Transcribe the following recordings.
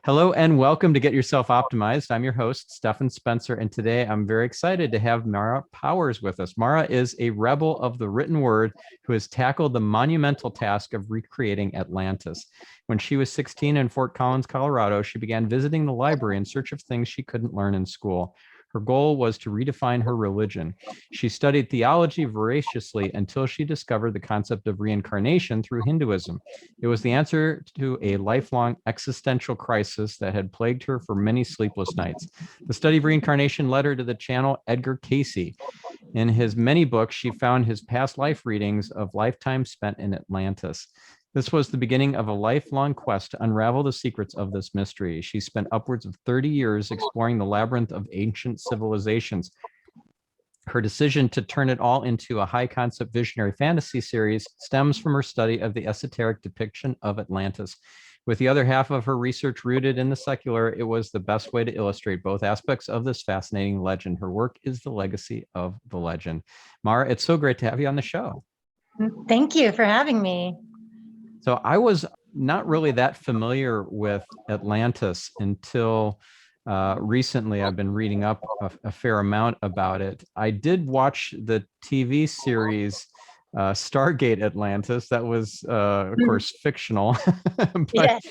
Hello and welcome to Get Yourself Optimized. I'm your host, Stephan Spencer, and today I'm very excited to have Mara Powers with us. Mara is a rebel of the written word who has tackled the monumental task of recreating Atlantis. When she was 16 in Fort Collins, Colorado, she began visiting the library in search of things she couldn't learn in school. Her goal was to redefine her religion. She studied theology voraciously until she discovered the concept of reincarnation through Hinduism. It was the answer to a lifelong existential crisis that had plagued her for many sleepless nights. The study of reincarnation led her to the channel Edgar Cayce. In his many books, she found his past life readings of lifetimes spent in Atlantis. This was the beginning of a lifelong quest to unravel the secrets of this mystery. She spent upwards of 30 years exploring the labyrinth of ancient civilizations. Her decision to turn it all into a high concept visionary fantasy series stems from her study of the esoteric depiction of Atlantis. With the other half of her research rooted in the secular, it was the best way to illustrate both aspects of this fascinating legend. Her work is the legacy of the legend. Mara, it's so great to have you on the show. Thank you for having me. So I was not really that familiar with Atlantis until recently. I've been reading up a fair amount about it. I did watch the TV series Stargate Atlantis. That was, of course, fictional, but Yes.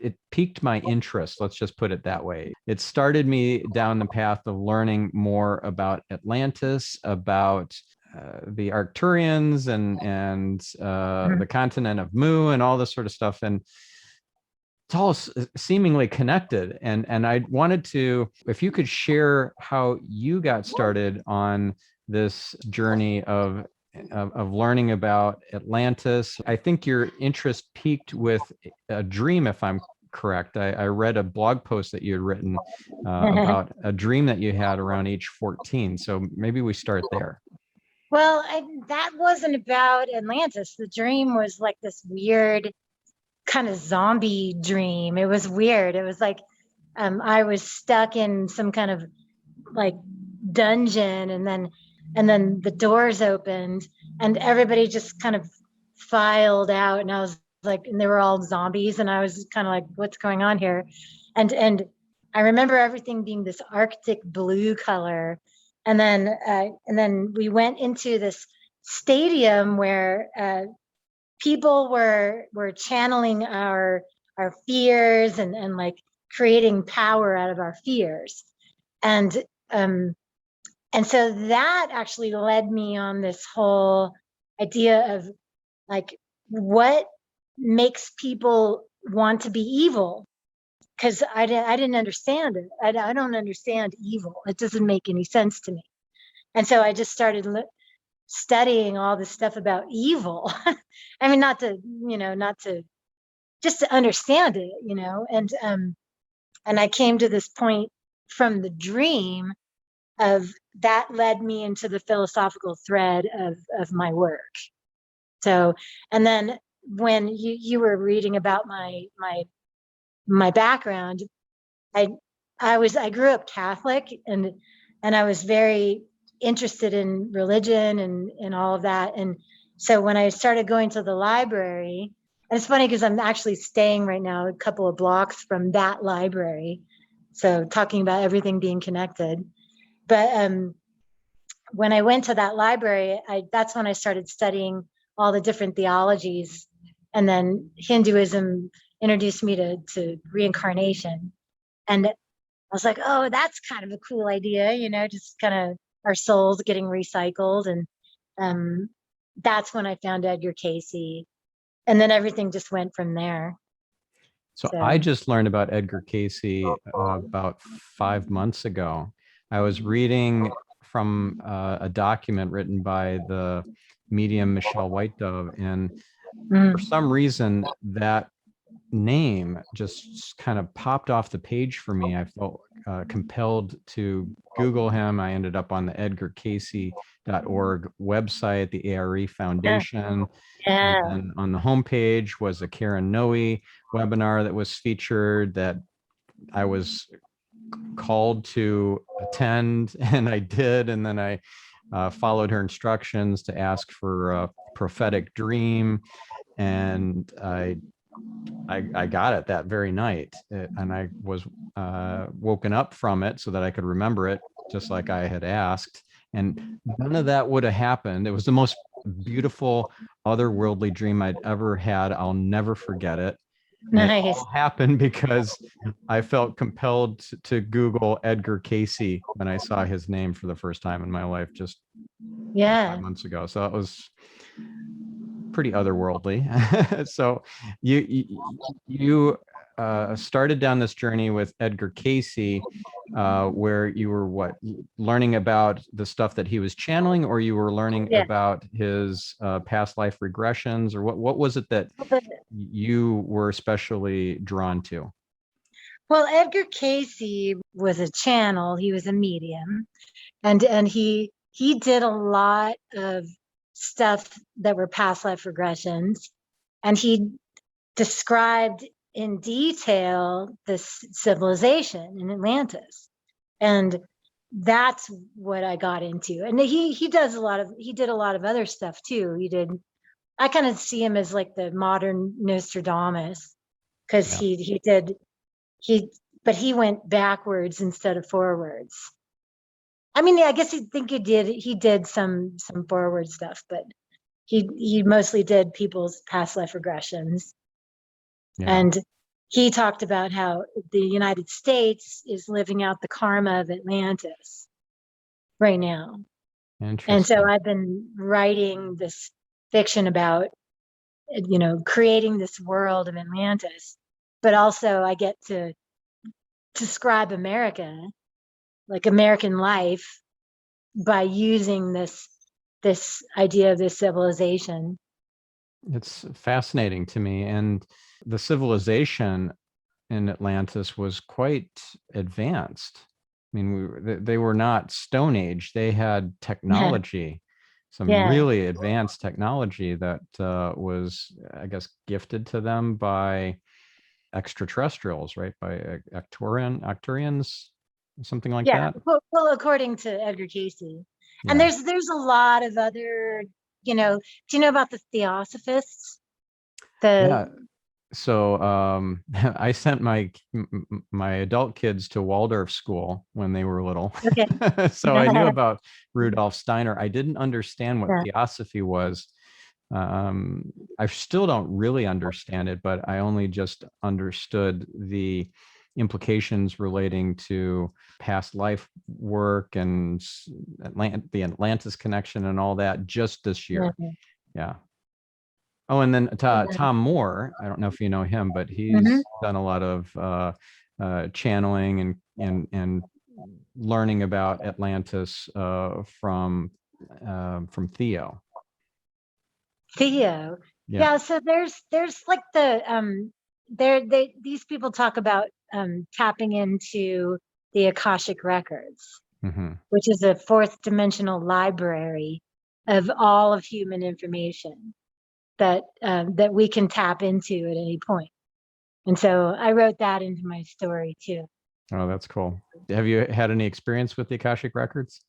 it piqued my interest. Let's just put it that way. It started me down the path of learning more about Atlantis, about the Arcturians and the continent of Mu and all this sort of stuff. And it's all seemingly connected. And I wanted to, if you could share how you got started on this journey of learning about Atlantis. I think your interest peaked with a dream, if I'm correct. I read a blog post that you had written about a dream that you had around age 14. So maybe we start there. Well, that wasn't about Atlantis. The dream was like this weird kind of zombie dream. It was weird. It was like I was stuck in some kind of like dungeon, and then the doors opened and everybody just kind of filed out, and I was like, and they were all zombies, and I was kind of like, what's going on here? And I remember everything being this Arctic blue color. And then we went into this stadium where people were channeling our fears and like creating power out of our fears. And so that actually led me on this whole idea of like what makes people want to be evil. Because I didn't understand it. I don't understand evil. It doesn't make any sense to me. And so I just started studying all this stuff about evil. I mean, not to just to understand it, and I came to this point from the dream of that led me into the philosophical thread of my work. So, and then when you were reading about my background, I grew up Catholic, and I was very interested in religion and all of that. And so when I started going to the library, and it's funny because I'm actually staying right now a couple of blocks from that library, so talking about everything being connected. But when I went to that library, that's when I started studying all the different theologies, and then Hinduism introduced me to reincarnation. And I was like, oh, that's kind of a cool idea, just kind of our souls getting recycled. And that's when I found Edgar Cayce. And then everything just went from there. So I just learned about Edgar Cayce about 5 months ago. I was reading from a document written by the medium Michelle White Dove, and for some reason that name just kind of popped off the page for me. I felt compelled to Google him. I ended up on the edgarcayce.org website, the ARE Foundation. Yeah. And on the homepage was a Karen Noe webinar that was featured that I was called to attend, and I did. And then I followed her instructions to ask for a prophetic dream. And I I got it that very night, and I was woken up from it so that I could remember it, just like I had asked. And none of that would have happened. It was the most beautiful otherworldly dream I'd ever had. I'll never forget it. And it Nice. all happened because I felt compelled to Google Edgar Cayce when I saw his name for the first time in my life just Yeah. 5 months ago. So it was pretty otherworldly. So you started down this journey with Edgar Cayce, where you were learning about the stuff that he was channeling, or you were learning Yeah. about his past life regressions, or what was it that you were especially drawn to? Well, Edgar Cayce was a channel. He was a medium, and he did a lot of stuff that were past life regressions, and he described in detail this civilization in Atlantis, and that's what I got into. And he did a lot of other stuff too. I kind of see him as like the modern Nostradamus, because Yeah. he but he went backwards instead of forwards. I mean, I guess he did some forward stuff, but he mostly did people's past life regressions. Yeah. And he talked about how the United States is living out the karma of Atlantis right now. And so Interesting. I've been writing this fiction about, creating this world of Atlantis, but also I get to describe America, like American life, by using this idea of this civilization. It's fascinating to me. And the civilization in Atlantis was quite advanced. I mean, they were not Stone Age. They had Yeah, technology, some yeah, really advanced technology that was, I guess, gifted to them by extraterrestrials, right? By Arcturians, something like yeah. that. Well, according to Edgar Cayce, and Yeah. there's a lot of other, do you know about the Theosophists? The Yeah. So I sent my adult kids to Waldorf school when they were little. Okay. So I knew about Rudolf Steiner. I didn't understand what Yeah, theosophy was. I still don't really understand it, but I only just understood the implications relating to past life work and the Atlantis connection and all that just this yeah, year. Yeah. Oh, and then yeah. Tom Moore, I don't know if you know him, but Mhm. he's done a lot of channeling and learning about Atlantis from Theo. Theo. Yeah. Yeah, so there's like these people talk about tapping into the Akashic records, Hmm. which is a fourth dimensional library of all of human information that we can tap into at any point. And so I wrote that into my story too. Oh, that's cool. Have you had any experience with the Akashic records?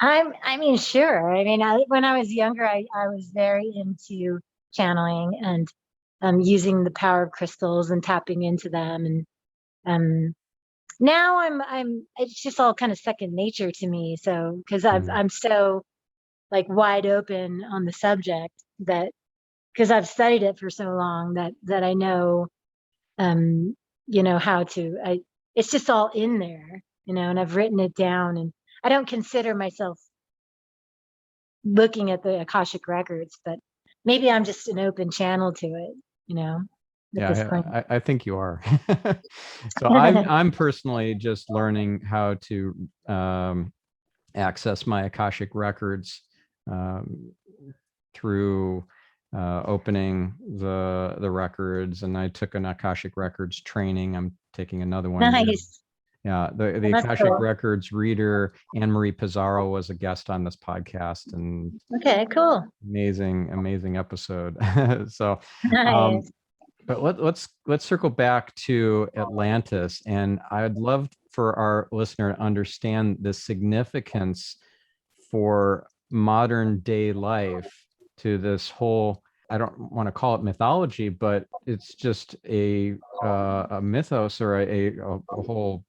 I mean, sure. I mean, when I was younger, I was very into channeling and using the power of crystals and tapping into them. And now it's just all kind of second nature to me. So, because Mhm. I'm so like wide open on the subject, that because I've studied it for so long that I know, um, how to, it's just all in there, and I've written it down, and I don't consider myself looking at the Akashic records, but maybe I'm just an open channel to it, at this Yeah, point. I think you are. So I'm personally just learning how to access my Akashic records um, through opening the records, and I took an Akashic records training. I'm taking another one here. Nice. Yeah, the That's Akashic cool. records reader Anne Marie Pizarro was a guest on this podcast, and Okay, cool. amazing episode. So, um, Nice. but let's circle back to Atlantis, and I'd love for our listener to understand the significance for modern day life to this whole I don't want to call it mythology, but it's just a mythos or a whole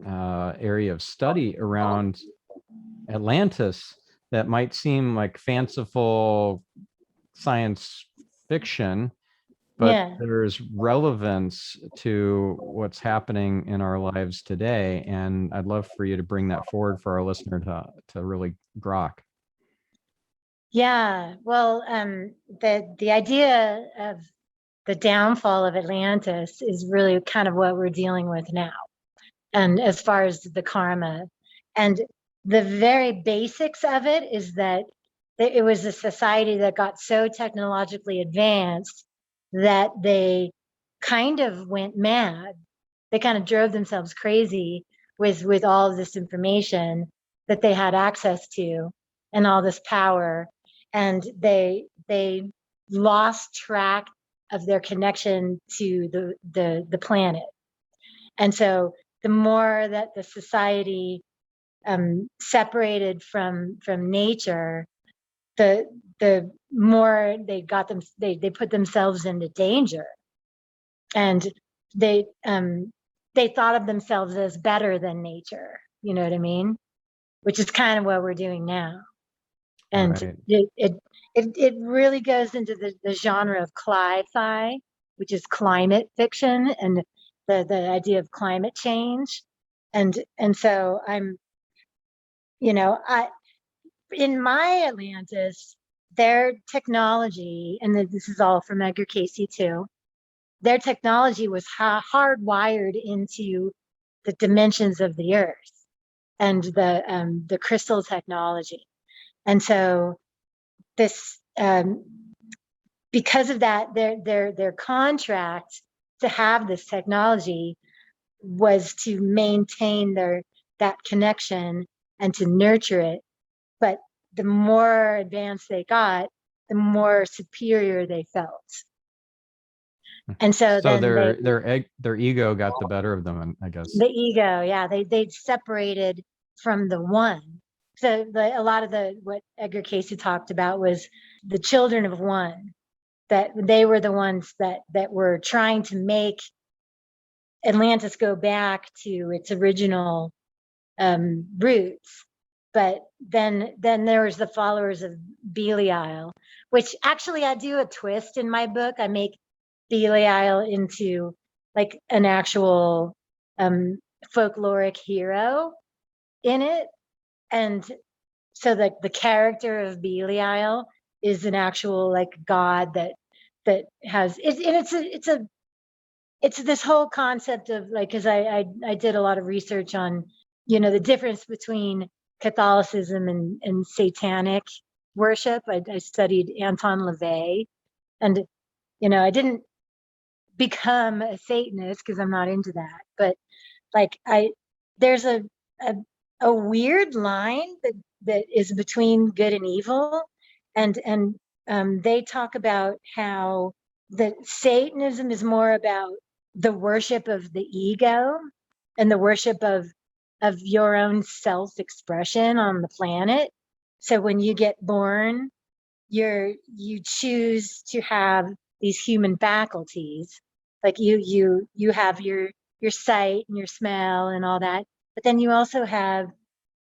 area of study around Atlantis that might seem like fanciful science fiction, but Yeah. there's relevance to what's happening in our lives today. And I'd love for you to bring that forward for our listener to really grok. Yeah. Well, the idea of the downfall of Atlantis is really kind of what we're dealing with now. And as far as the karma, and the very basics of it is that it was a society that got so technologically advanced that they kind of went mad. They kind of drove themselves crazy with all of this information that they had access to and all this power, and they lost track of their connection to the planet. And so the more that the society separated from nature, the more they put themselves into danger, and they thought of themselves as better than nature. You know what I mean? Which is kind of what we're doing now. And Right. it really goes into the genre of cli-fi, which is climate fiction, and the idea of climate change. And so I'm, I in my Atlantis, their technology, and this is all from Edgar Cayce too, their technology was hardwired into the dimensions of the earth and the crystal technology. And so this because of that, their contract to have this technology was to maintain that connection and to nurture it. But the more advanced they got, the more superior they felt. And so then their ego got the better of them, I guess. the ego, yeah, they separated from the one. So a lot of what Edgar Cayce talked about was the children of one, that they were the ones that were trying to make Atlantis go back to its original roots. But then there was the followers of Belial, which actually I do a twist in my book. I make Belial into like an actual folkloric hero in it. And so the character of Belial is an actual like god that has it, and it's this whole concept of like, because I did a lot of research on the difference between Catholicism and satanic worship. I studied Anton LaVey, and I didn't become a Satanist because I'm not into that, but like there's a weird line that is between good and evil, and they talk about how that Satanism is more about the worship of the ego and the worship of your own self-expression on the planet. So when you get born, you choose to have these human faculties, like you have your sight and your smell and all that, but then you also have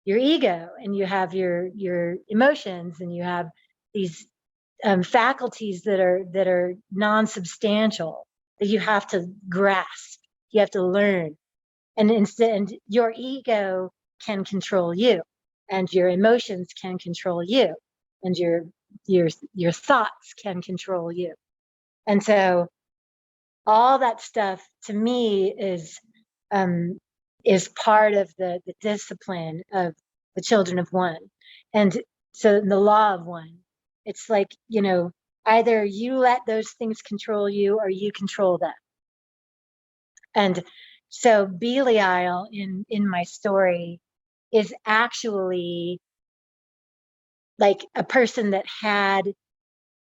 your ego, and you have your emotions, and you have these faculties that are non-substantial, that you have to grasp, you have to learn, and instead your ego can control you, and your emotions can control you, and your thoughts can control you. And so all that stuff to me is part of the discipline of the children of one. And so the law of one, it's like, either you let those things control you or you control them. And so Belial in my story is actually like a person that had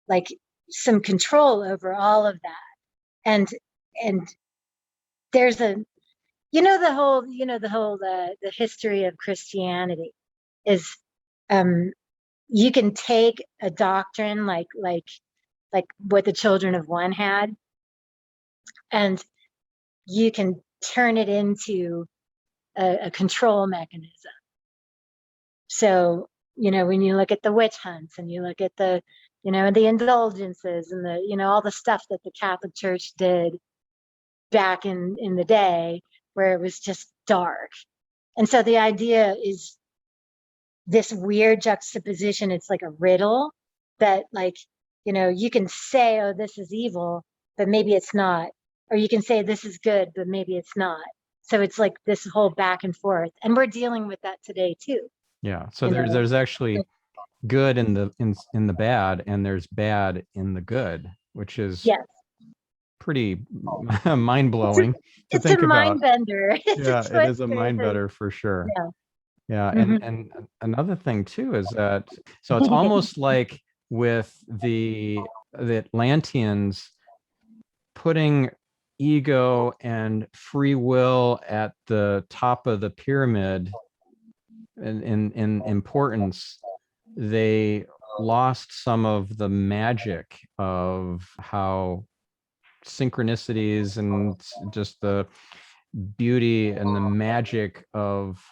like some control over all of that. And there's the history of Christianity is you can take a doctrine like like what the children of one had, and you can turn it into a control mechanism. So, when you look at the witch hunts and you look at the indulgences and the, all the stuff that the Catholic Church did back in the day, where it was just dark. And so the idea is this weird juxtaposition. It's like a riddle that, like, you can say, oh, this is evil, but maybe it's not. Or you can say this is good, but maybe it's not. So it's like this whole back and forth. And we're dealing with that today too. Yeah. So there's actually good in the bad, and there's bad in the good, which is pretty mind-blowing to think about. Mind bender. Yeah, it is a mind bender for sure. Yeah. And another thing too is that, so it's almost like with the Atlanteans putting ego and free will at the top of the pyramid in importance, they lost some of the magic of how synchronicities and just the beauty and the magic of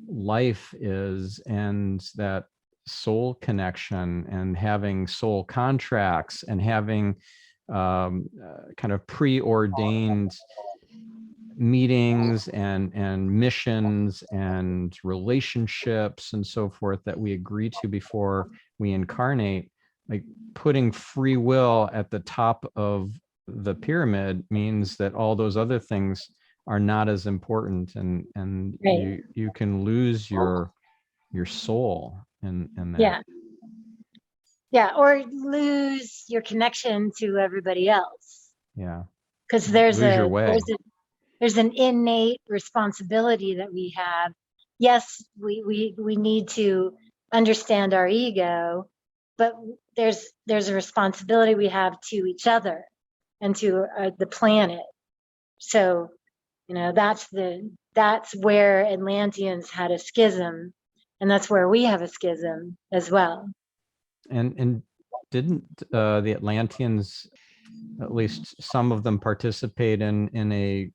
life is, and that soul connection and having soul contracts and having kind of preordained meetings and missions and relationships and so forth that we agree to before we incarnate. Like, putting free will at the top of the pyramid means that all those other things are not as important, and you can lose your soul in that. Or lose your connection to everybody else. Because there's an innate responsibility that we have. Yes, we need to understand our ego, but there's a responsibility we have to each other and to the planet. So, that's where Atlanteans had a schism, and that's where we have a schism as well. And didn't the Atlanteans, at least some of them, participate in a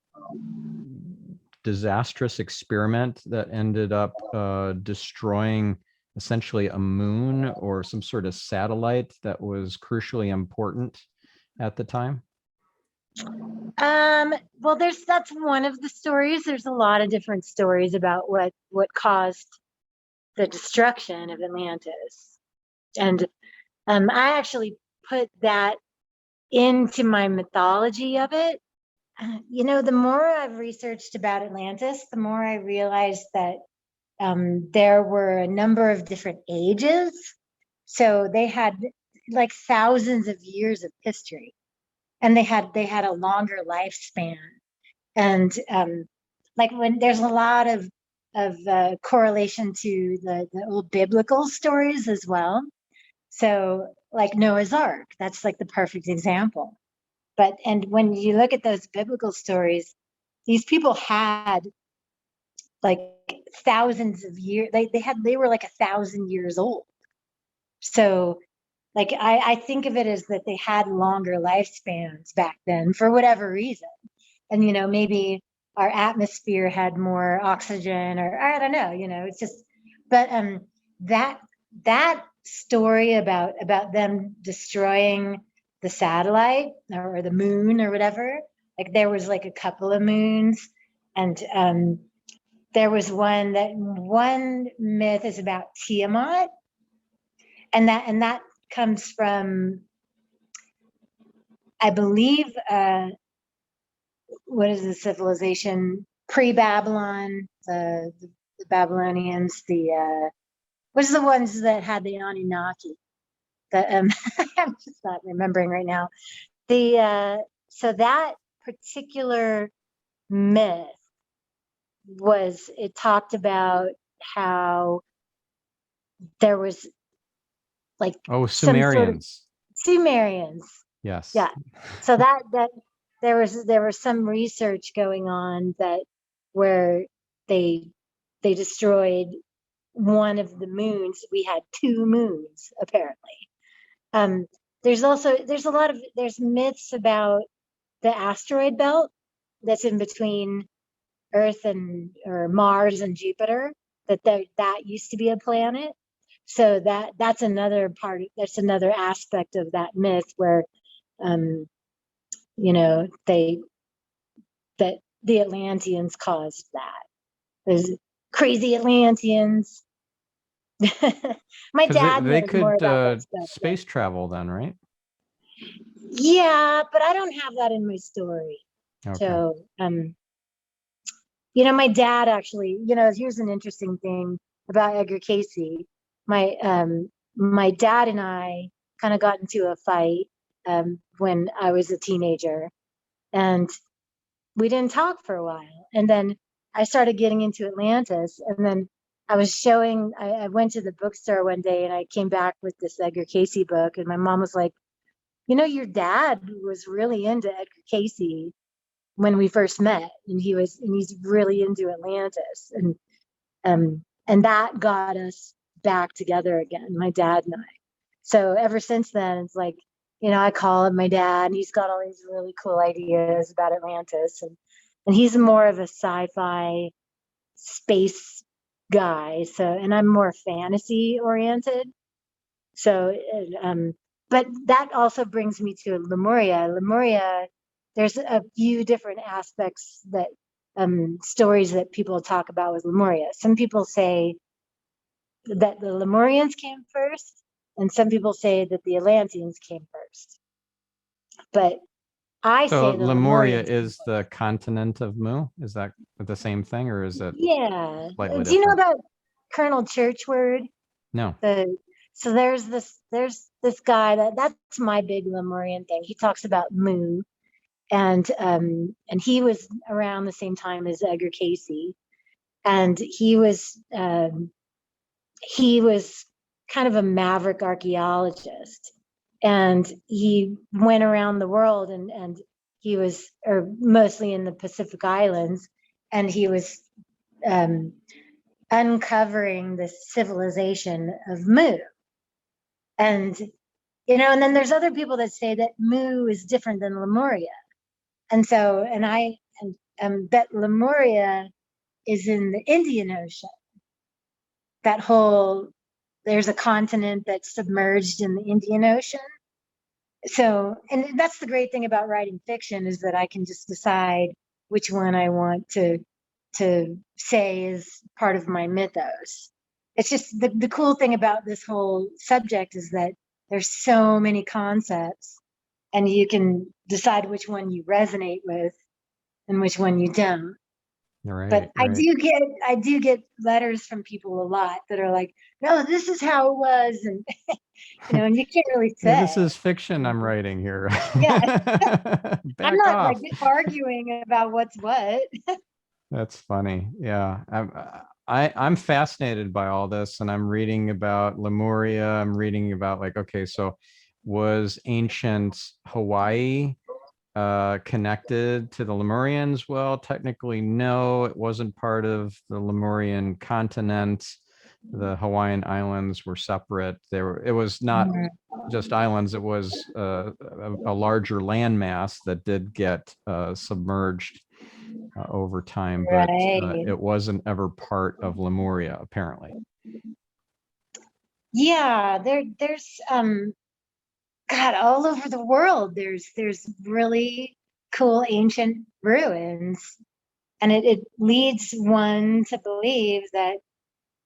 disastrous experiment that ended up destroying essentially a moon or some sort of satellite that was crucially important at the time? Well, that's one of the stories. There's a lot of different stories about what caused the destruction of Atlantis. And I actually put that into my mythology of it. The more I've researched about Atlantis, the more I realized that there were a number of different ages. So they had like thousands of years of history, and they had a longer lifespan. And like, when there's a lot of correlation to the old biblical stories as well. So like Noah's Ark, that's like the perfect example. And when you look at those biblical stories, these people had like thousands of years. They were like 1,000 years old. So like I think of it as that they had longer lifespans back then for whatever reason. And maybe our atmosphere had more oxygen, or I don't know, it's just, but that story about them destroying the satellite or the moon or whatever, like there was like a couple of moons, and there was one myth is about Tiamat, and that comes from, I believe, what is the civilization pre-Babylon, the Babylonians, what's the ones that had the Anunnaki? I'm just not remembering right now. So that particular myth it talked about how there was like Sumerians. Sumerians. Yes. Yeah. So that there was some research going on where they destroyed one of the moons. We had two moons apparently. there's myths about the asteroid belt that's in between Earth or Mars and Jupiter, that used to be a planet. So that's another aspect of that myth where, that the Atlanteans caused that. There's crazy Atlanteans. My Because dad they knows more could about that stuff. space travel then, right? Yeah, but I don't have that in my story. Okay. So, my dad actually, here's an interesting thing about Edgar Cayce. My dad and I kind of got into a fight when I was a teenager, and we didn't talk for a while. And then I started getting into Atlantis, and then I went to the bookstore one day and I came back with this Edgar Cayce book, and my mom was like, your dad was really into Edgar Cayce when we first met, and he's really into Atlantis, and that got us back together again, my dad and I. So ever since then, it's like, I call him my dad, and he's got all these really cool ideas about Atlantis, and he's more of a sci-fi space guy. So, and I'm more fantasy oriented. So, but that also brings me to Lemuria. Lemuria, there's a few different aspects that stories that people talk about with Lemuria. Some people say that the Lemurians came first, and some people say that the Atlanteans came first. But I So say the Lemuria Lemurians is the continent of Mu. Is that the same thing, or is it Yeah. slightly Do you know different? about Colonel Churchward? No. So there's this guy that's my big Lemurian thing. He talks about Mu, and he was around the same time as Edgar Cayce, and he was kind of a maverick archaeologist, and he went around the world, and he was, or mostly in the Pacific Islands, and he was uncovering the civilization of Mu. And and then there's other people that say that Mu is different than Lemuria. And so, but Lemuria is in the Indian Ocean. There's a continent that's submerged in the Indian Ocean. So, and that's the great thing about writing fiction, is that I can just decide which one I want to say is part of my mythos. It's just the cool thing about this whole subject is that there's so many concepts, and you can decide which one you resonate with and which one you don't. Right, But right. I do get letters from people a lot that are like, no, this is how it was, and and you can't really say. Yeah, this is fiction I'm writing here. Yeah. I'm not off. like arguing about what's what. That's funny. Yeah. I'm fascinated by all this, and I'm reading about Lemuria. I'm reading about, like, okay, so was ancient Hawaii connected to the Lemurians? Well, technically, no, it wasn't part of the Lemurian continent. The Hawaiian Islands were separate. It was not just islands. It was a larger landmass that did get submerged over time, but Right. it wasn't ever part of Lemuria, apparently. Yeah, there's God, all over the world there's really cool ancient ruins, and it leads one to believe that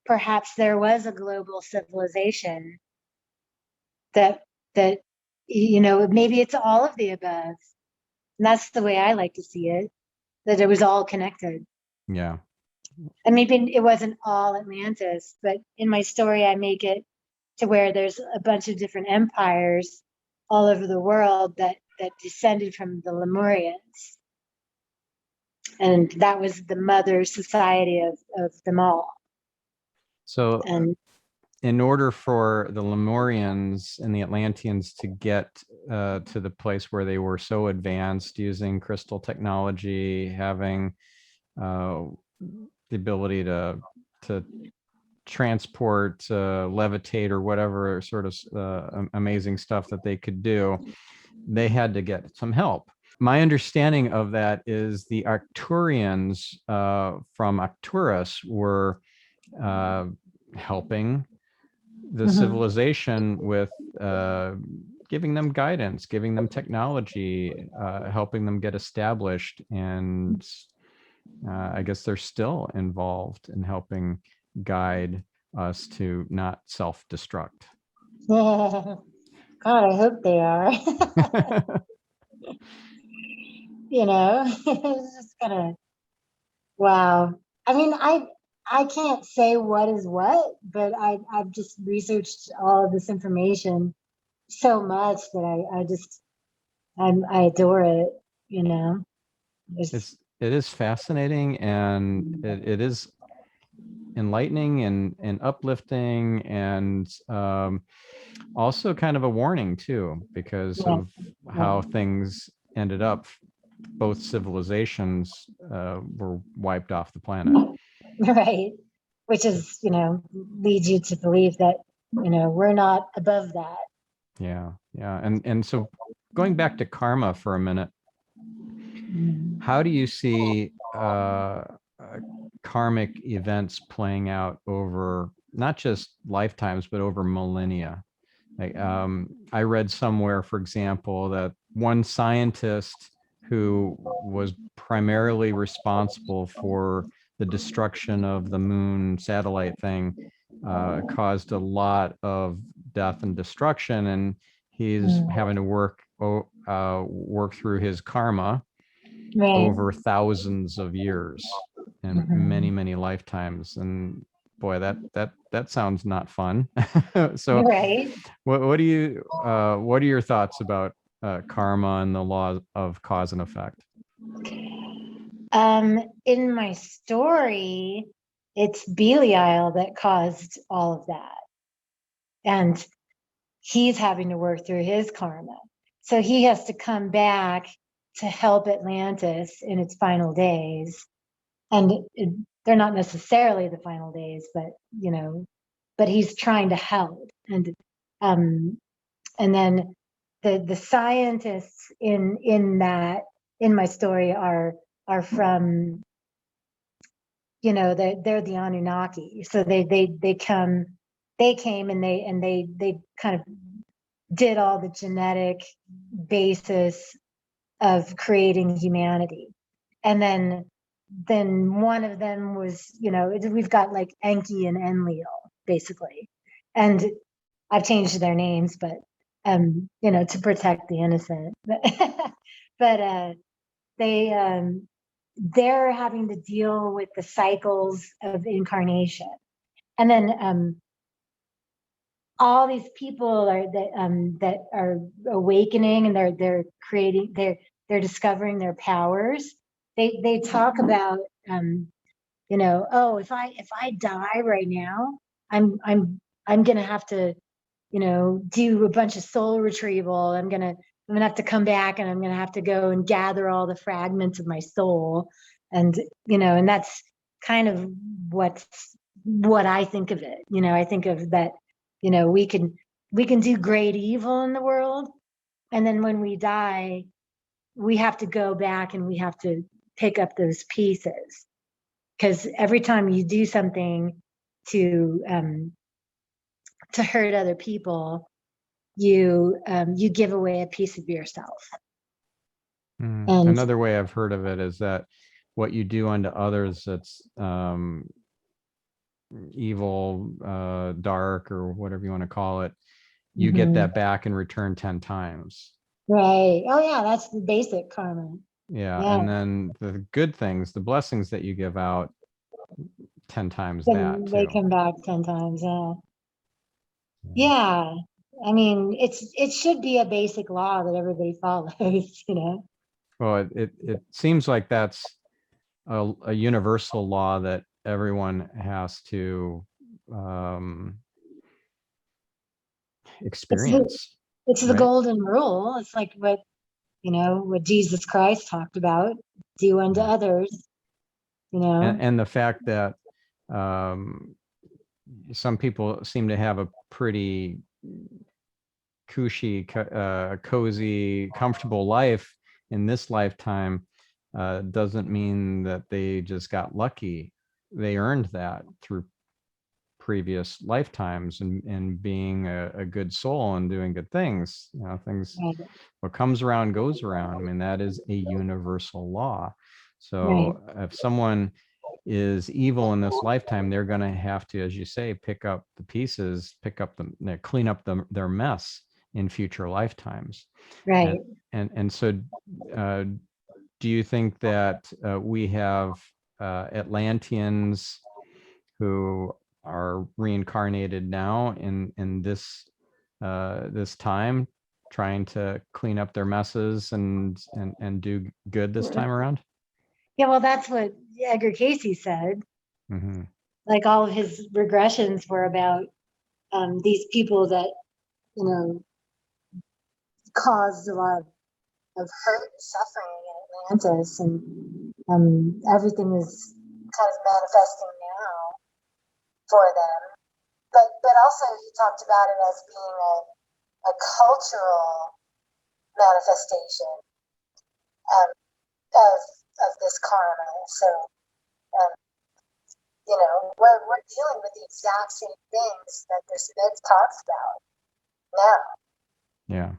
perhaps there was a global civilization that maybe it's all of the above. And that's the way I like to see it, that it was all connected. Yeah. And maybe it wasn't all Atlantis, but in my story, I make it to where there's a bunch of different empires all over the world that descended from the Lemurians. And that was the mother society of them all. So And in order for the Lemurians and the Atlanteans to get to the place where they were so advanced, using crystal technology, having the ability to transport, levitate, or whatever sort of amazing stuff that they could do, they had to get some help. My understanding of that is the Arcturians from Arcturus were helping the civilization with giving them guidance, giving them technology, helping them get established. And I guess they're still involved in helping guide us to not self-destruct. Yeah. God, I hope they are. You know, it's just kind of, wow. I mean, I can't say what is what, but I've just researched all of this information so much that I adore it, you know. It is fascinating, and it is enlightening and uplifting, and also kind of a warning too, because of how things ended up. Both civilizations were wiped off the planet. Right. Which is, you know, leads you to believe that, you know, we're not above that. Yeah. And so going back to karma for a minute, how do you see karmic events playing out over not just lifetimes, but over millennia? Like, I read somewhere, for example, that one scientist who was primarily responsible for the destruction of the moon satellite thing caused a lot of death and destruction, and he's having to work through his karma over thousands of years and many lifetimes. And boy, that sounds not fun. So what are your thoughts about karma and the law of cause and effect? In my story, it's Belial that caused all of that, and he's having to work through his karma. So he has to come back to help Atlantis in its final days. And they're not necessarily the final days, but, you know, but he's trying to help. And then the scientists in my story are from, you know, they're the Anunnaki. So they came and they kind of did all the genetic basis of creating humanity. And then one of them was, you know, we've got like Enki and Enlil, basically. And I've changed their names, but, you know, to protect the innocent. But they're having to deal with the cycles of incarnation. And then all these people that are awakening, and they're creating, they're discovering their powers. They talk about, you know, oh, if I die right now, I'm gonna have to, you know, do a bunch of soul retrieval. I'm gonna have to come back, and I'm gonna have to go and gather all the fragments of my soul, and, you know, and that's kind of what I think of it. You know, I think of that, you know, we can do great evil in the world, and then when we die, we have to go back and we have to pick up those pieces, because every time you do something to hurt other people, you give away a piece of yourself. And another way I've heard of it is that what you do unto others that's evil, dark, or whatever you want to call it, you get that back in return 10 times. Right. Oh yeah, that's the basic karma. Yeah. And then the good things, the blessings that you give out, 10 times that they too. come back 10 times. Yeah. I mean, it should be a basic law that everybody follows, you know. Well, it seems like that's a universal law that everyone has to experience. It's the golden rule. It's like what, you know, what Jesus Christ talked about: do unto others, you know. And the fact that some people seem to have a pretty cushy, cozy, comfortable life in this lifetime, doesn't mean that they just got lucky. They earned that through previous lifetimes and being a good soul and doing good things. Things, Right. what comes around goes around. I mean, that is a universal law. Right. So if someone is evil in this lifetime, they're going to have to, as you say, pick up the pieces, clean up their mess in future lifetimes. Right. And so, uh, do you think that we have Atlanteans who are reincarnated now in this time, trying to clean up their messes and do good this time around? Yeah, well, that's what Edgar Cayce said. Mm-hmm. Like all of his regressions were about these people that, you know, caused a lot of hurt and suffering in Atlantis, and everything is kind of manifesting now for them. But also he talked about it as being a cultural manifestation um, of this karma. So um, we're dealing with the exact same things that this myth talks about now. Yeah.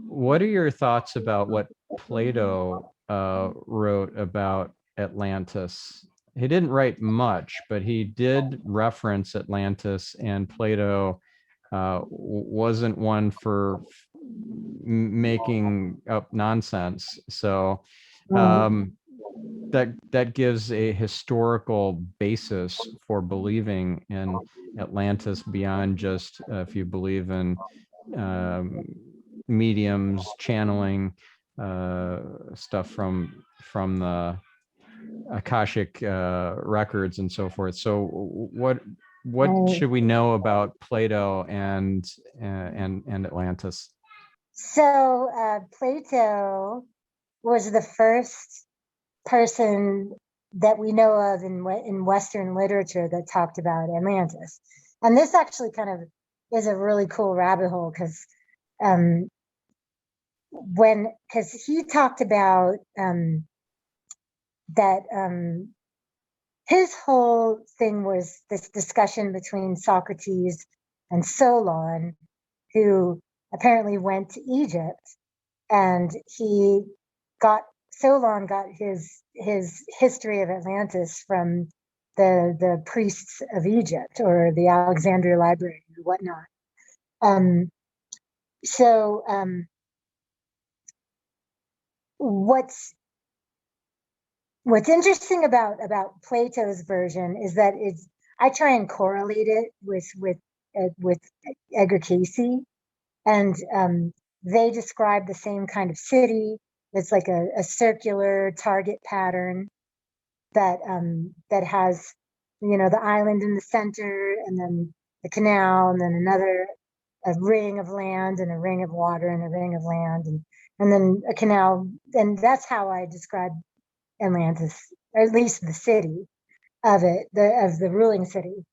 What are your thoughts about what Plato wrote about Atlantis? He didn't write much, but he did reference Atlantis, and Plato wasn't one for making up nonsense. So that gives a historical basis for believing in Atlantis beyond just if you believe in mediums channeling stuff from the Akashic records and so forth. So what should we know about Plato and Atlantis? So Plato was the first person that we know of in Western literature that talked about Atlantis. And this actually kind of is a really cool rabbit hole because he talked about that his whole thing was this discussion between Socrates and Solon, who apparently went to Egypt, and Solon got his history of Atlantis from the priests of Egypt or the Alexandria Library or whatnot. So what's interesting about Plato's version is that I try and correlate it with Edgar Cayce, and they describe the same kind of city. It's like a circular target pattern that has, the island in the center, and then the canal, and then a ring of land, and a ring of water, and a ring of land, and then a canal. And that's how I describe Atlantis, or at least the city of it, of the ruling city.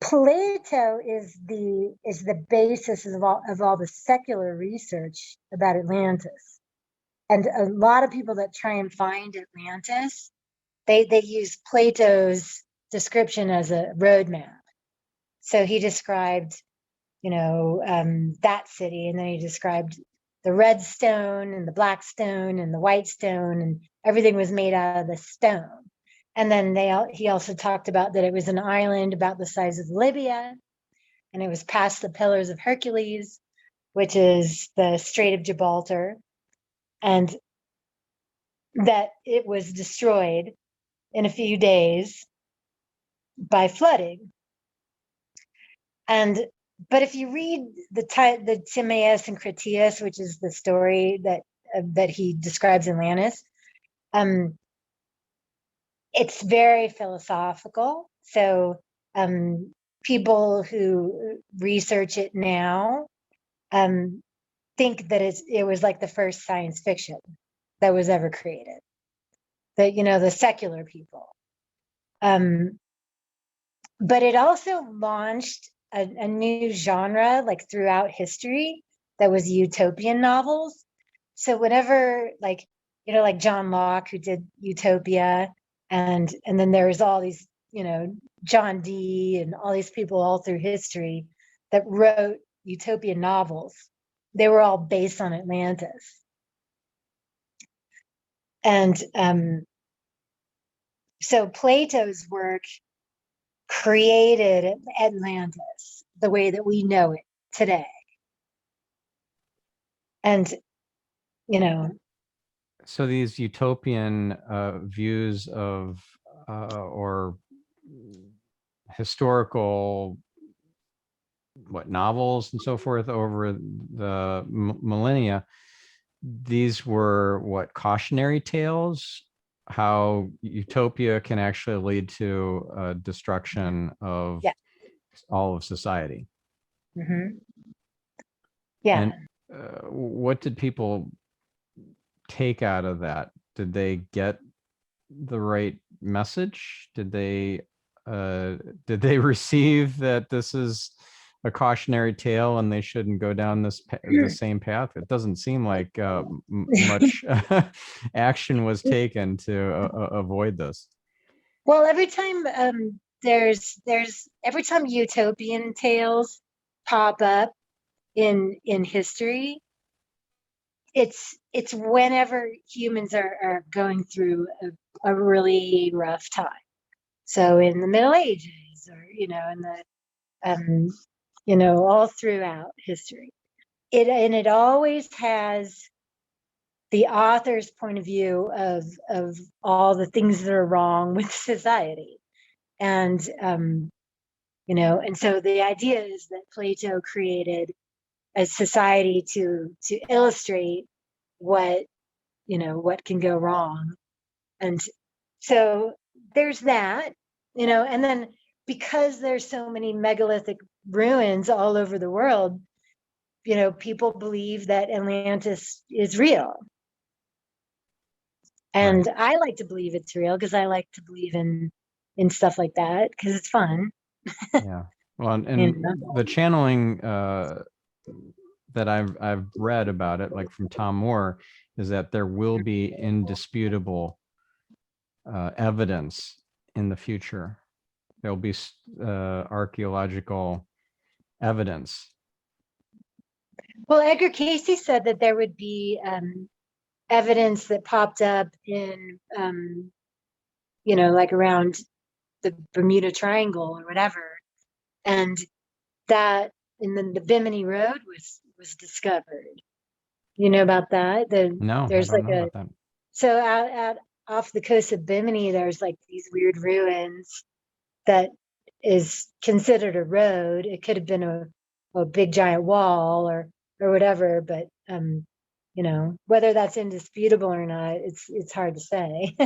Plato is the basis of all the secular research about Atlantis, and a lot of people that try and find Atlantis, they use Plato's description as a roadmap. So he described, that city, and then he described the red stone and the black stone and the white stone, and everything was made out of the stone. And then he also talked about that it was an island about the size of Libya, and it was past the Pillars of Hercules, which is the Strait of Gibraltar, and that it was destroyed in a few days by flooding. But if you read the Timaeus and Critias, which is the story that he describes Atlantis, it's very philosophical. So people who research it now think that it was like the first science fiction that was ever created. The secular people. But it also launched a new genre like throughout history that was utopian novels. So whenever like, you know, like John Locke, who did Utopia, and then there's all these, you know, John Dee and all these people all through history that wrote utopian novels. They were all based on Atlantis. And so Plato's work created Atlantis the way that we know it today. And, you know, So these utopian views of or historical novels and so forth over the millennia, these were cautionary tales, how utopia can actually lead to destruction of Yeah. all of society. Mm-hmm. Yeah. And what did people take out of that? Did they get the right message? Did they receive that this is a cautionary tale and they shouldn't go down the same path? It doesn't seem like much action was taken to avoid this. Well, every time there's every time utopian tales pop up in history, it's whenever humans are going through a really rough time. So in the Middle Ages, or you know, in the you know, all throughout history, it always has the author's point of view of all the things that are wrong with society. And you know, and so the idea is that Plato created a society to illustrate what, you know, what can go wrong. And so there's that, you know, and then because there's so many megalithic ruins all over the world, you know, people believe that Atlantis is real. And Right. I like to believe it's real because I like to believe in stuff like that because it's fun. Yeah. Well, and the channeling that I've read about it, like from Tom Moore, is that there will be indisputable evidence in the future. There'll be archaeological evidence. Well, Edgar Cayce said that there would be evidence that popped up in, you know, like around the Bermuda Triangle or whatever, and that, and then the Bimini Road was discovered. You know about that? No, I There's don't like know about that. so out off the coast of Bimini, there's like these weird ruins that is considered a road. It could have been a big giant wall or whatever, but you know, whether that's indisputable or not, it's hard to say.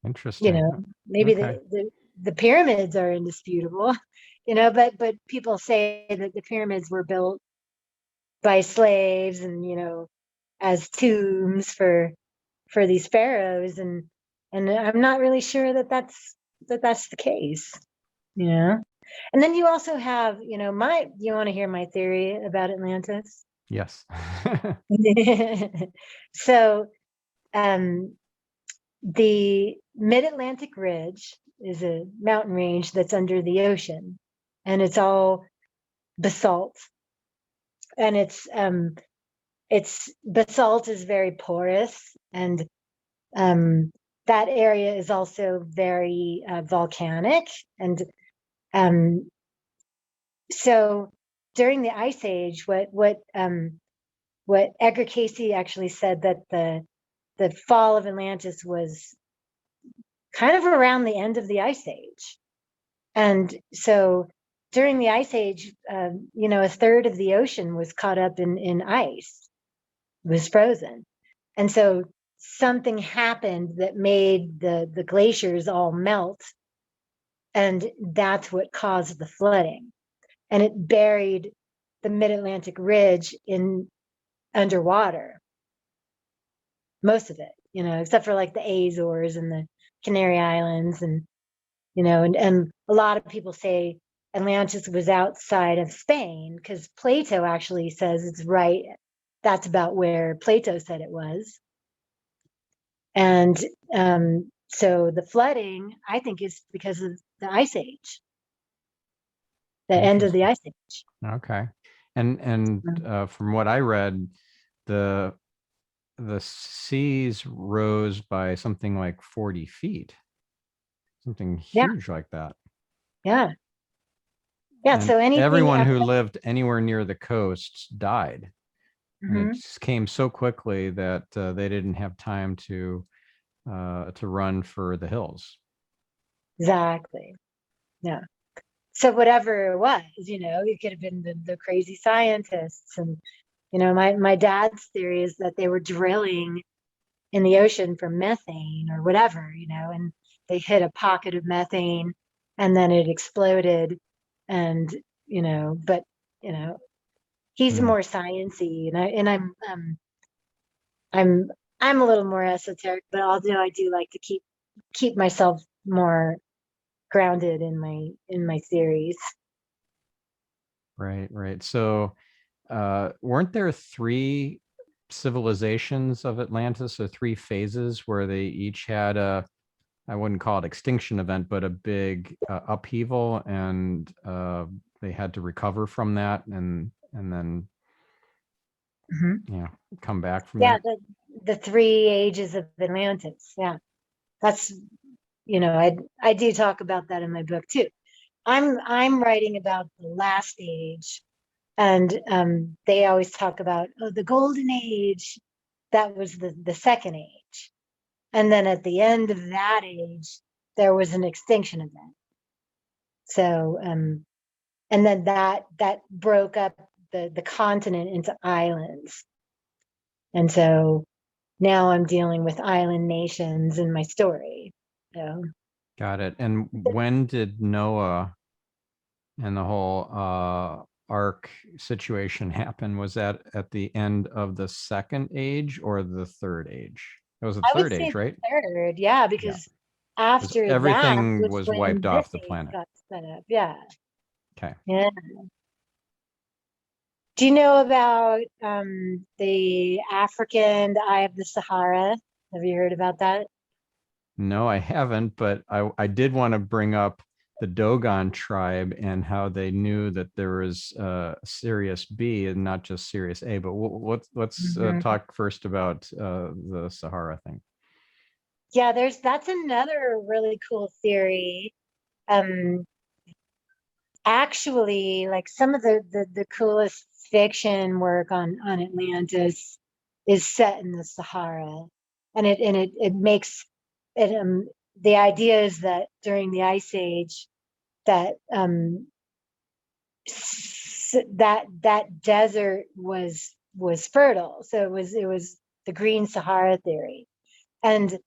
Interesting. You know, maybe Okay. the pyramids are indisputable, you know, but people say that the pyramids were built by slaves and, you know, as tombs for these pharaohs, and I'm not really sure that that's the case, you know. And then you also have, you know, you want to hear my theory about Atlantis? Yes. So the Mid-Atlantic Ridge is a mountain range that's under the ocean, and it's all basalt, and it's basalt is very porous, and that area is also very volcanic. And so during the Ice Age, what Edgar Cayce actually said, that the fall of Atlantis was kind of around the end of the Ice Age. And so during the Ice Age, you know, a third of the ocean was caught up in ice. It was frozen. And so something happened that made the glaciers all melt. And that's what caused the flooding. And it buried the Mid-Atlantic Ridge in underwater. Most of it, you know, except for like the Azores and Canary Islands, and and a lot of people say Atlantis was outside of Spain, because Plato actually says it's right. That's about where Plato said it was. And so the flooding, I think, is because of the Ice Age, the end of the Ice Age. Okay. And from what I read, the seas rose by something like 40 feet, something huge like that. Yeah. Yeah. And so anything, everyone who lived anywhere near the coasts died. And it just came so quickly that they didn't have time to run for the hills. Exactly. Yeah. So whatever it was, it could have been the crazy scientists. And, my dad's theory is that they were drilling in the ocean for methane or whatever, and they hit a pocket of methane and then it exploded. And, but, he's more sciencey, and I'm a little more esoteric, but although I do like to keep myself more grounded in my theories. Right. So weren't there 3 civilizations of Atlantis, or 3 phases where they each had I wouldn't call it extinction event, but a big upheaval, and they had to recover from that and then come back from that? The 3 ages of Atlantis. Yeah, that's I do talk about that in my book too. I'm writing about the last age, and they always talk about, the golden age. That was the second age, and then at the end of that age there was an extinction event. So and then that broke up the continent into islands, and so now I'm dealing with island nations in my story. So Got it. And when did Noah and the whole ark situation happen? Was that at the end of the second age or the third age? It was the third age, right? Third, yeah, because after everything that was when wiped off the this age planet. got set up. Yeah. Okay. Yeah. Do you know about the Eye of the Sahara? Have you heard about that? No, I haven't, but I did want to bring up the Dogon tribe and how they knew that there was Sirius B and not just Sirius A. But let's talk first about the Sahara thing. Yeah, that's another really cool theory. Actually, like, some of the coolest fiction work on Atlantis is set in the Sahara, and it makes it. The idea is that during the Ice Age, that that desert was fertile, so it was the Green Sahara theory. And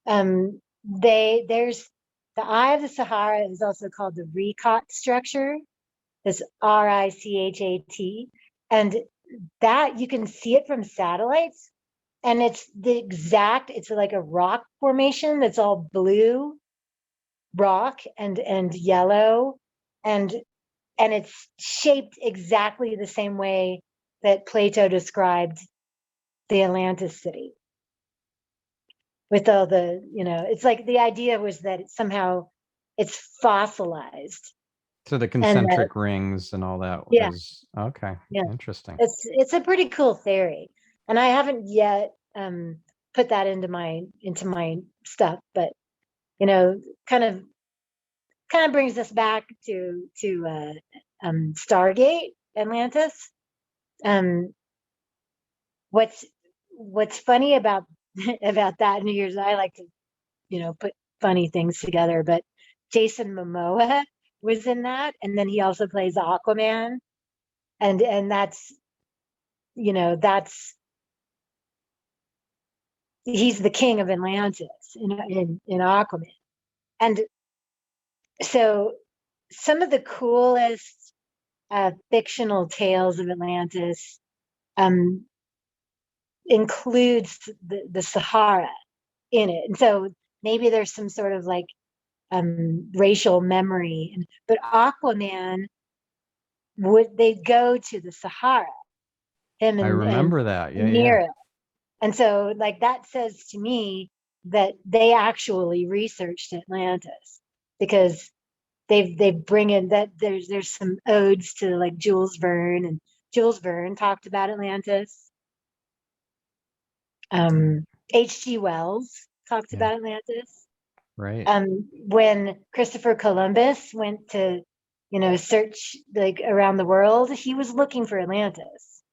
there's the Eye of the Sahara is also called the Richat structure. This Richat, and that you can see it from satellites, and it's like a rock formation that's all blue rock and yellow, and it's shaped exactly the same way that Plato described the Atlantis city, with all the, it's like the idea was that it's fossilized. So the concentric rings and all that was okay. Yeah, interesting. It's a pretty cool theory, and I haven't yet put that into my stuff, but kind of brings us back to Stargate Atlantis. What's funny about that, New Year's, I like to put funny things together, but Jason Momoa was in that, and then he also plays Aquaman, and that's he's the king of Atlantis in Aquaman. And so some of the coolest fictional tales of Atlantis includes the Sahara in it. And so maybe there's some sort of like racial memory. But Aquaman, would they go to the Sahara, him I and remember that. Yeah, yeah. Nero. And so like that says to me that they actually researched Atlantis, because they bring in that there's some odes to like Jules Verne, and Jules Verne talked about Atlantis. H.G. Wells talked Yeah. about Atlantis. Right. When Christopher Columbus went to, search like around the world, he was looking for Atlantis.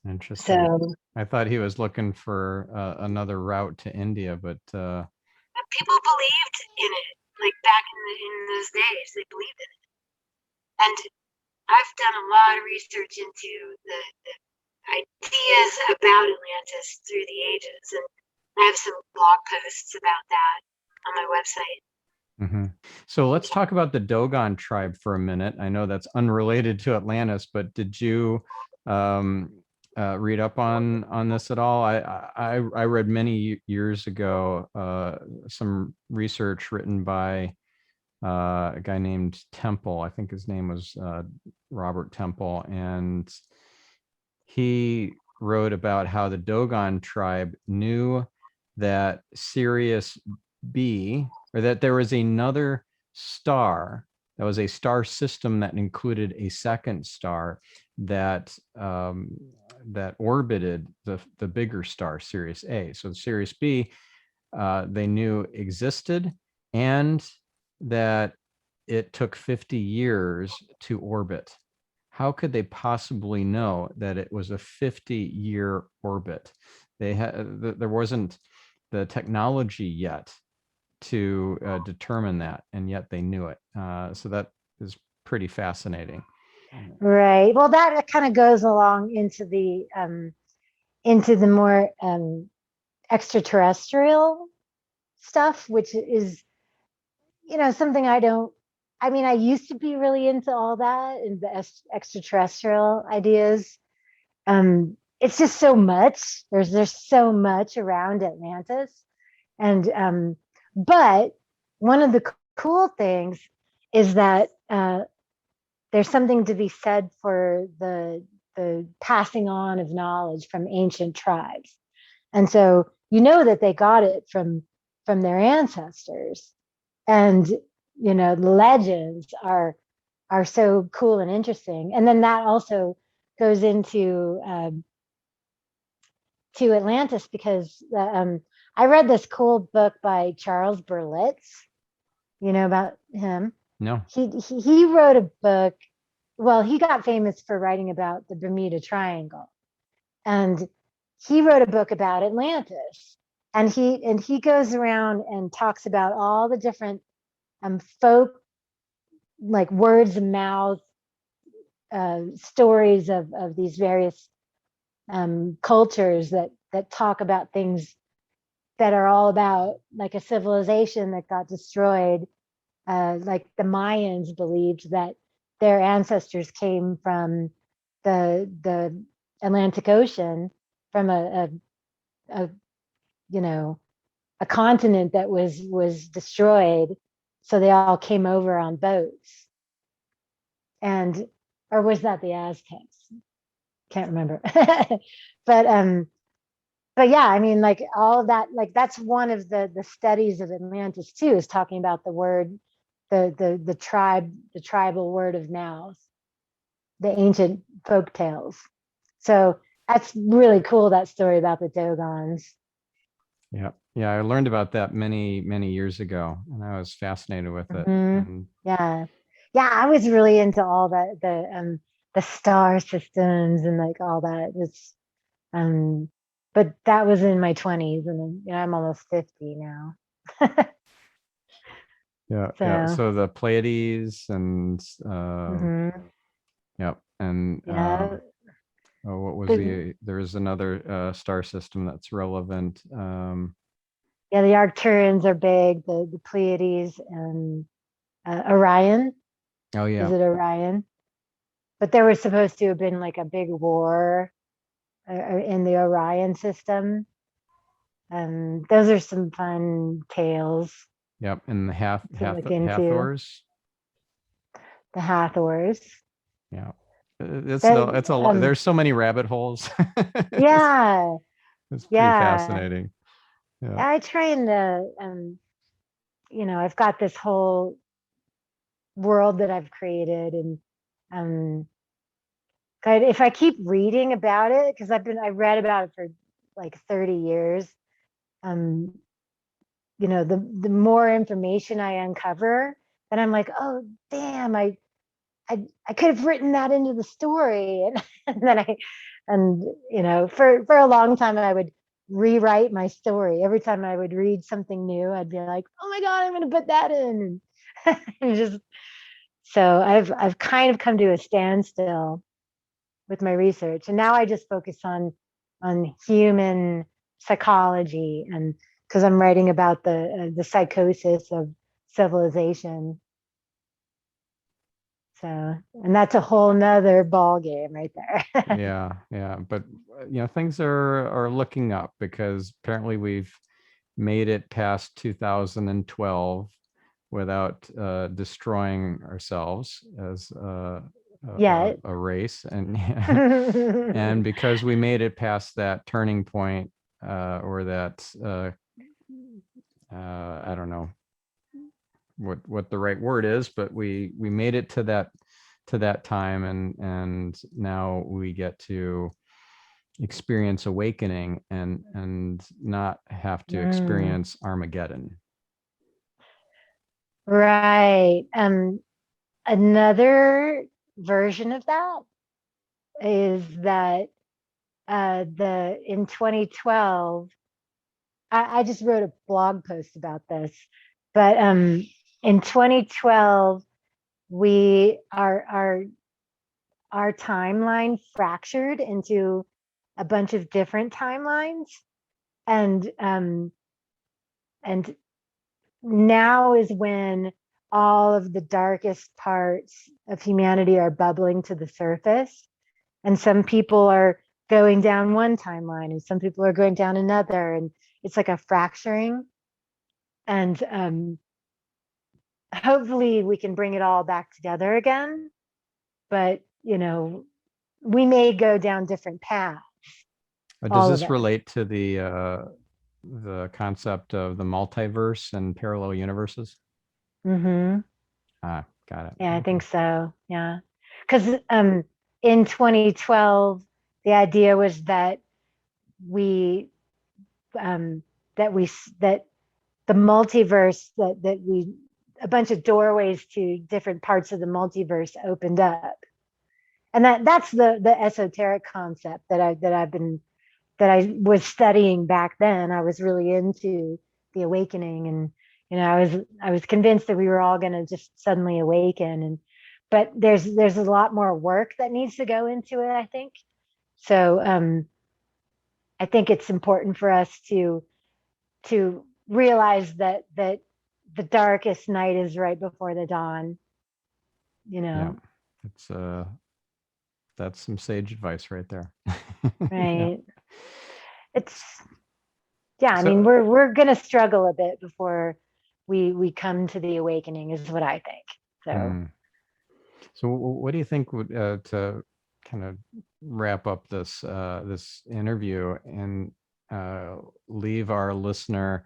Interesting. So I thought he was looking for another route to India, but people believed in it, like back in those days, they believed in it. And I've done a lot of research into the ideas about Atlantis through the ages, and I have some blog posts about that on my website. So let's talk about the Dogon tribe for a minute. I know that's unrelated to Atlantis, but did you read up on this at all? I read many years ago some research written by a guy named Temple. I think his name was Robert Temple, and he wrote about how the Dogon tribe knew that Sirius B, or that there was another star that was a star system that included a second star that that orbited the bigger star Sirius A. So Sirius B, they knew existed, and that it took 50 years to orbit. How could they possibly know that it was a 50-year orbit? There wasn't the technology yet to determine that, and yet they knew it. So that is pretty fascinating. Right. Well, that kind of goes along into the more extraterrestrial stuff, which is, something I used to be really into all that and the extraterrestrial ideas. It's just so much. There's so much around Atlantis. And but one of the cool things is that there's something to be said for the passing on of knowledge from ancient tribes. And so that they got it from their ancestors. And the legends are so cool and interesting. And then that also goes into to Atlantis, because I read this cool book by Charles Berlitz. You know about him? No. He wrote a book. Well, he got famous for writing about the Bermuda Triangle, and he wrote a book about Atlantis. And he goes around and talks about all the different folk, like words of mouth stories of these various cultures that talk about things that are all about like a civilization that got destroyed. Like the Mayans believed that their ancestors came from the Atlantic Ocean, from a continent that was destroyed. So they all came over on boats. And or was that the Aztecs? Can't remember. But yeah, I mean, like all of that, like that's one of the studies of Atlantis too, is talking about the word, the tribal word of mouth, the ancient folk tales. So that's really cool, that story about the Dogons. Yeah. Yeah. I learned about that many, many years ago, and I was fascinated with it. Yeah. Yeah. I was really into all that, the star systems and like all that. It's, but that was in my 20s, and then, I'm almost 50 now. Yeah. Yeah. So the Pleiades and, yep. And, what was there's another star system that's relevant. Yeah, the Arcturians are big, the Pleiades, and Orion. Oh yeah. Is it Orion? But there was supposed to have been like a big war in the Orion system. Those are some fun tales Yep. And the to look into. Hathors. The Hathors. Yeah. It's That, it's a lot. There's so many rabbit holes. yeah, It's pretty yeah. fascinating. Yeah. I try and, I've got this whole world that I've created, and um, if I keep reading about it, because I read about it for like 30 years, um, the more information I uncover, then I'm like, oh damn, I could have written that into the story, and then for a long time I would rewrite my story. Every time I would read something new, I'd be like, oh my god, I'm going to put that in, and just so I've kind of come to a standstill with my research, and now I just focus on human psychology, and because I'm writing about the psychosis of civilization. So, and that's a whole nother ball game right there. Yeah. But things are looking up, because apparently we've made it past 2012 without destroying ourselves as Yeah. a race, and because we made it past that turning point, or that I don't know what the right word is, but we made it to that time, and now we get to experience awakening, and not have to Mm, experience Armageddon. right. Another version of that is that the in 2012, I just wrote a blog post about this, but in 2012, we our timeline fractured into a bunch of different timelines, and and now is when all of the darkest parts of humanity are bubbling to the surface, and some people are going down one timeline and some people are going down another, and it's like a fracturing, and hopefully we can bring it all back together again, but we may go down different paths, Does all of this us. relate to the concept of the multiverse and parallel universes? Mm-hmm. Got it. Yeah, I Okay. think so. Yeah. Because in 2012, the idea was that we um, that the multiverse, that we a bunch of doorways to different parts of the multiverse opened up, and that's the esoteric concept that I was studying back then. I was really into the awakening, and I was convinced that we were all going to just suddenly awaken, and but there's a lot more work that needs to go into it, I think. So I think it's important for us to realize that the darkest night is right before the dawn, you Yeah. know. It's that's some sage advice right there. Yeah. Right. It's Yeah, I mean, So, we're gonna struggle a bit before we come to the awakening, is what I think. So hmm. So what do you think would to kind of wrap up this interview, and leave our listener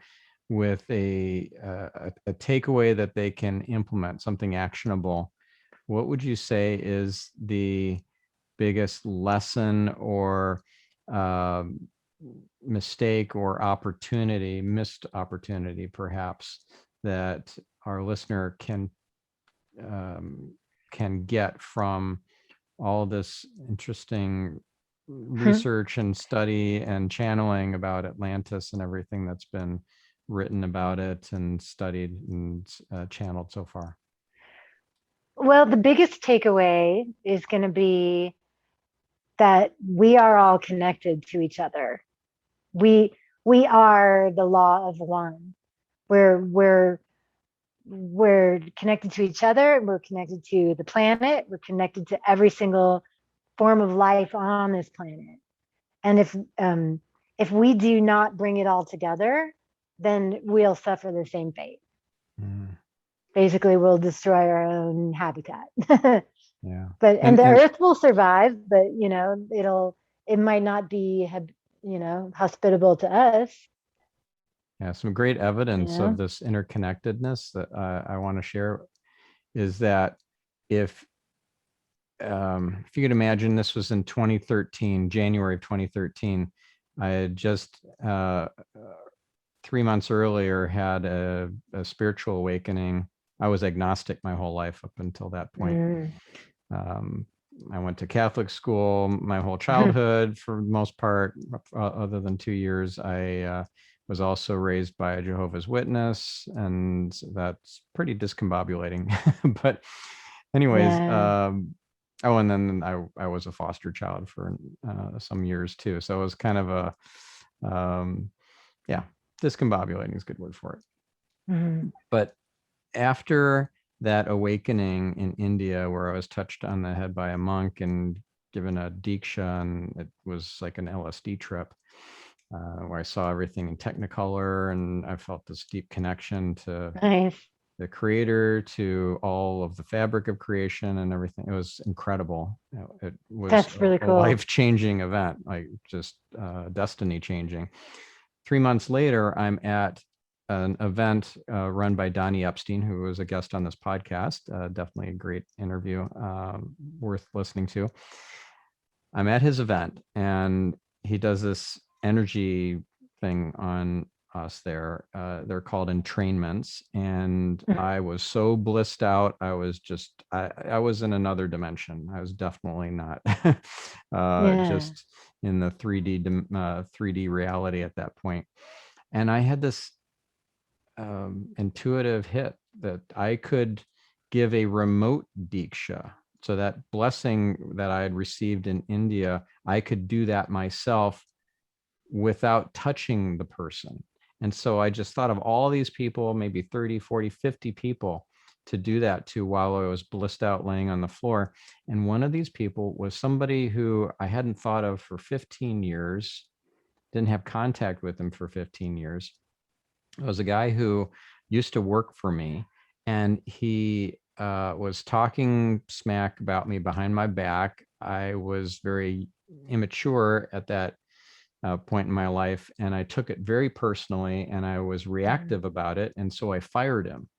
with a takeaway that they can implement, something actionable? What would you say is the biggest lesson, or um, mistake, or missed opportunity perhaps, that our listener um, can get from all this interesting research and study and channeling about Atlantis and everything that's been written about it and studied and channeled so far? well, the biggest takeaway is going to be that we are all connected to each other. We we are the law of one. We're we're connected to each other. We're connected to the planet. We're connected to every single form of life on this planet. And if we do not bring it all together, then we'll suffer the same fate. Mm. Basically, we'll destroy our own habitat. Yeah. And the earth will survive, but it might not be hospitable to us. Yeah, some great evidence of this interconnectedness that I want to share is that if you could imagine, this was in 2013, January of 2013, I had just 3 months earlier had a spiritual awakening. I was agnostic my whole life up until that point. I went to Catholic school my whole childhood for the most part, other than 2 years. I was also raised by a Jehovah's Witness, and that's pretty discombobulating. But anyways, oh, and then I was a foster child for some years too. So it was kind of a, discombobulating is a good word for it. But after that awakening in India, where I was touched on the head by a monk and given a diksha, and it was like an LSD trip, where I saw everything in Technicolor, and I felt this deep connection to the creator, to all of the fabric of creation and everything. It was incredible. It was That's really cool. A life-changing event, like just destiny changing. 3 months later, I'm at an event run by Donnie Epstein, who was a guest on this podcast. Definitely a great interview, worth listening to. I'm at his event, and he does this energy thing on us there. They're called entrainments, and I was so blissed out. I was just, I was in another dimension. I was definitely not just in the 3D reality at that point. And I had this intuitive hit that I could give a remote diksha. So that blessing that I had received in India, I could do that myself without touching the person. And so I just thought of all these people, maybe 30, 40, 50 people to do that to while I was blissed out laying on the floor. And one of these people was somebody who I hadn't thought of for 15 years, didn't have contact with him for 15 years. It was a guy who used to work for me, and he was talking smack about me behind my back. I was very immature at that point in my life, and I took it very personally, and I was reactive about it. And so I fired him,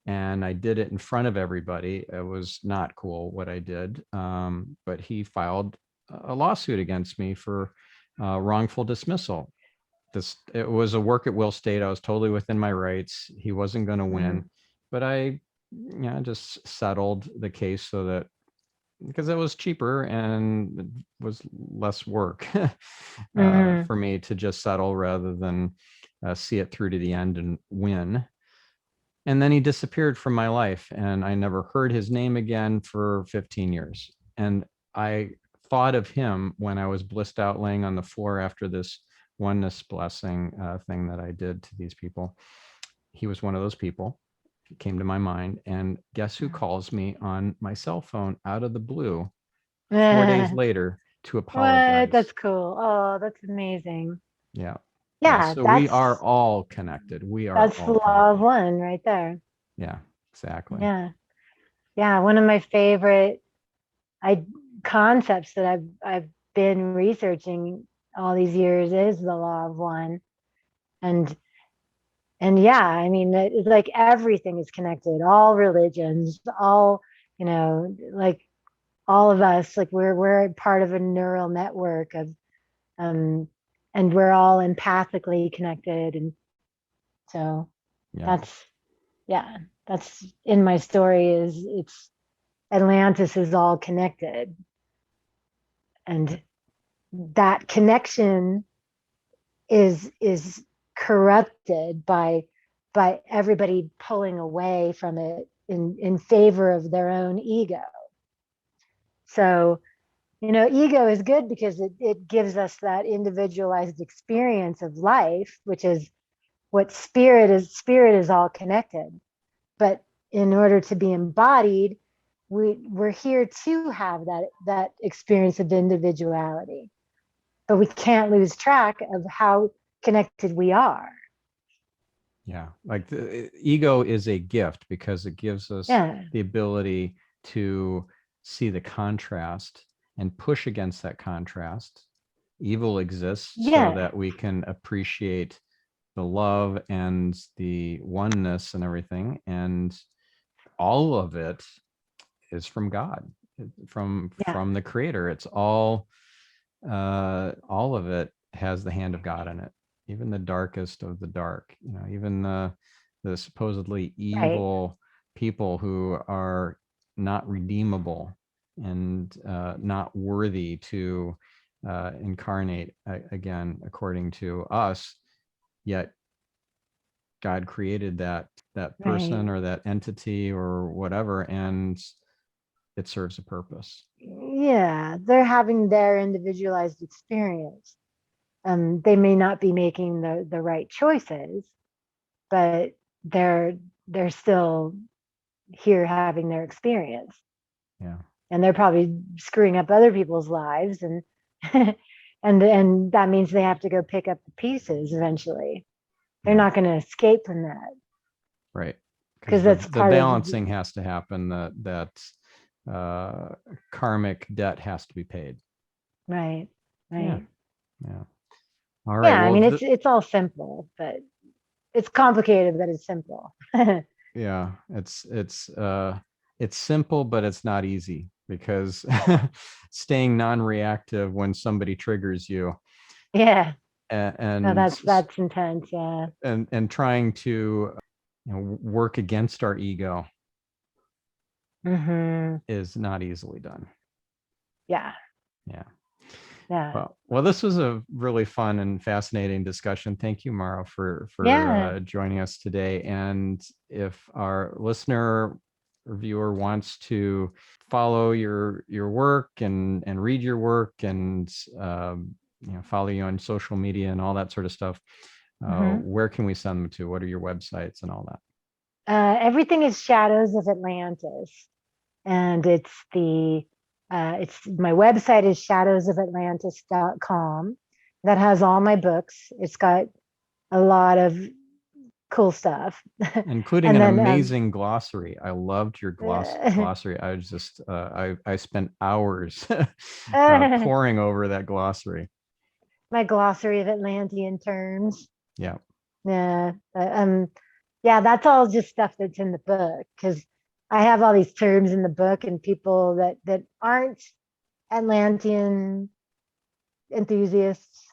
and I did it in front of everybody. It was not cool what I did, but he filed a lawsuit against me for wrongful dismissal. It was a work at will state. I was totally within my rights. He wasn't going to win, but I just settled the case so that, because it was cheaper and it was less work for me to just settle rather than see it through to the end and win. And then he disappeared from my life, and I never heard his name again for 15 years. And I thought of him when I was blissed out laying on the floor after this oneness blessing thing that I did to these people. He was one of those people. He came to my mind, and guess who calls me on my cell phone out of the blue 4 days later to apologize? What? That's cool. Oh, that's amazing. Yeah. Yeah. So we are all connected. That's the law of one right there. Yeah, exactly. Yeah. Yeah. One of my favorite concepts that I've been researching all these years is the law of one. And yeah, I mean, it's like everything is connected, all religions, all, like all of us, like we're part of a neural network of, and we're all empathically connected. And so that's in my story, it's Atlantis is all connected. And that connection is corrupted by everybody pulling away from it in favor of their own ego. So, ego is good because it gives us that individualized experience of life, which is what spirit is. Spirit is all connected. But in order to be embodied, we're here to have that experience of individuality. but we can't lose track of how connected we are. Yeah, like the ego is a gift because it gives us the ability to see the contrast and push against that contrast. Evil exists so that we can appreciate the love and the oneness and everything. And all of it is from God, from the creator. It's all of it has the hand of God in it. Even the darkest of the dark, even the supposedly evil people who are not redeemable and not worthy to incarnate again, according to us, yet God created that person or that entity or whatever, and it serves a purpose. Yeah, they're having their individualized experience. They may not be making the right choices, but they're still here having their experience. Yeah. And they're probably screwing up other people's lives, and and that means they have to go pick up the pieces eventually. They're not going to escape from that. Right. Because that's the balancing has to happen. That karmic debt has to be paid. Right. Yeah. All right. Yeah, I mean, it's all simple, but it's complicated, but it's simple. Yeah, it's simple, but it's not easy because staying non-reactive when somebody triggers you. Yeah. And no, that's intense. Yeah. And trying to work against our ego is not easily done. Yeah. Well, this was a really fun and fascinating discussion. Thank you, Mara, for joining us today. And if our listener or viewer wants to follow your work and read your work and follow you on social media and all that sort of stuff, where can we send them to? What are your websites and all that? Everything is Shadows of Atlantis, and it's my website is shadowsofatlantis.com. That has all my books. It's got a lot of cool stuff, including an amazing glossary. I loved your glossary. I was just I spent hours poring over that glossary. My glossary of Atlantean terms. Yeah. Yeah, that's all just stuff that's in the book, because I have all these terms in the book, and people that aren't Atlantean enthusiasts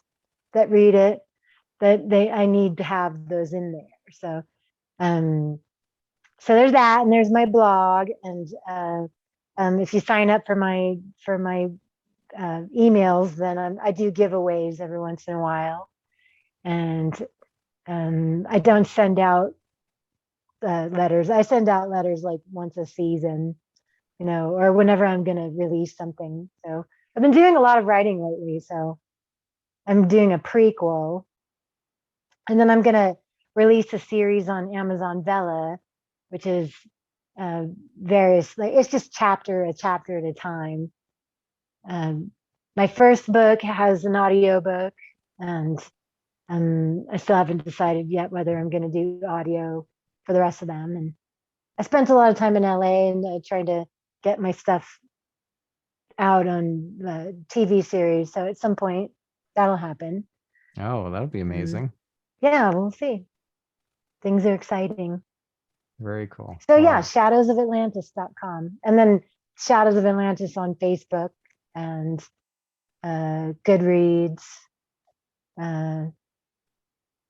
that read it, I need to have those in there. So there's that, and there's my blog, and if you sign up for my emails, then I do giveaways every once in a while, and I don't send out letters. I send out letters like once a season, or whenever I'm going to release something. So I've been doing a lot of writing lately. So I'm doing a prequel, and then I'm going to release a series on Amazon Vella, which is various, it's just a chapter at a time. My first book has an audiobook, and I still haven't decided yet whether I'm going to do audio for the rest of them. And I spent a lot of time in LA and trying to get my stuff out on the TV series. So at some point that'll happen. Oh, that'll be amazing. Yeah, we'll see. Things are exciting. Very cool. So yeah, shadowsofatlantis.com, and then Shadows of Atlantis on Facebook and Goodreads,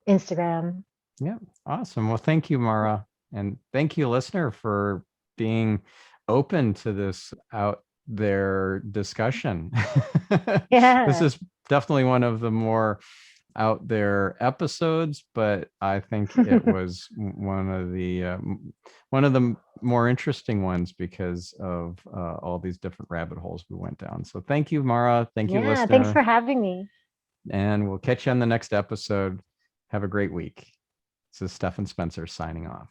Instagram. Yeah, awesome. Well, thank you, Mara, and thank you, listener, for being open to this out there discussion. Yeah, this is definitely one of the more out there episodes, but I think it was one of the more interesting ones because of all these different rabbit holes we went down. So thank you, Mara. Thank you, listener. Thanks for having me. And we'll catch you on the next episode. Have a great week. This is Stephan Spencer signing off.